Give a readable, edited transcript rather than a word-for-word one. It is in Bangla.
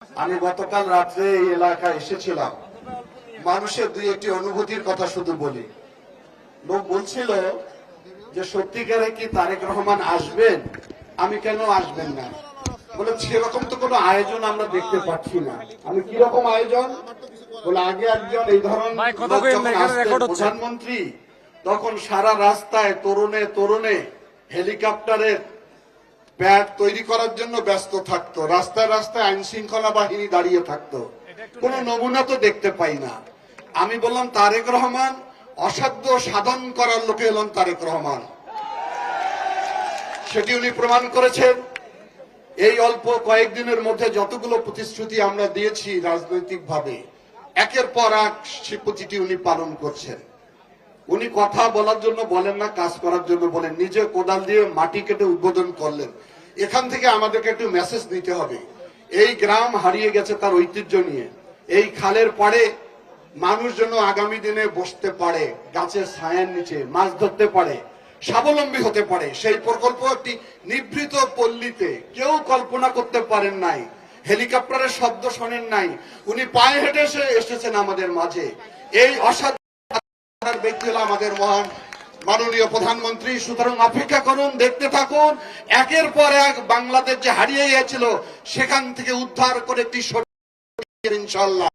আমি গতকাল রাত্রে এই এলাকায় এসেছিলাম। মানুষের দুই একটি অনুভূতির কথা শুধু বলি। লোক বলছিল যে সত্যিকারে কি তারেক রহমান আসবেন, আমি কেন আসবেন না বলে, সেরকম তো কোনো আয়োজন আমরা দেখতে পাচ্ছি না। আমি কিরকম আয়োজন বলে, আগে একজন এই ধরনের প্রধানমন্ত্রী তখন সারা রাস্তায় তরুণে তরুণে হেলিকপ্টারের প্যাড তৈরি করার জন্য ব্যস্ত থাকতো, রাস্তায় রাস্তায় আইন শৃঙ্খলা বাহিনী দাঁড়িয়ে থাকতো, কোন নমুনা তো দেখতে পাই না। আমি বললাম তারেক রহমান অসাধ্য সাধন করার লোকে হলেন তারেক রহমান, সেটি উনি প্রমাণ করেছেন। এই অল্প কয়েকদিনের মধ্যে যতগুলো প্রতিশ্রুতি আমরা দিয়েছি রাজনৈতিক ভাবে, একের পর এক সে প্রতিটি উনি পালন করছেন। উনি কথা বলার জন্য বলেন না, কাজ করার জন্য বলেন। নিজে কোদাল দিয়ে মাটি কেটে উদ্বোধন করলেন। এখান থেকে আমাদেরকে একটু মেসেজ দিতে হবে, এই গ্রাম হারিয়ে গেছে তার ঐতিহ্য নিয়ে। এই খালের পাড়ে মানুষ যেন আগামী দিনে বসতে পারে, গাছের ছায়ার নিচে মাছ ধরতে পারে, স্বাবলম্বী হতে পারে। সেই প্রকল্প একটি নিভৃত পল্লীতে কেউ কল্পনা করতে পারেন নাই, হেলিকপ্টারের শব্দ শোনেন নাই, উনি পায়ে হেঁটে এসেছেন আমাদের মাঝে। এই অসাধারণ ব্যক্তি হলো আমাদের মহান মাননীয় প্রধানমন্ত্রী। সুতরাং অপেক্ষা করুন, দেখতে থাকুন, একের পর এক বাংলাদেশ যে হারিয়ে গিয়েছিল সেখান থেকে উদ্ধার করে একটি ইনশাআল্লাহ।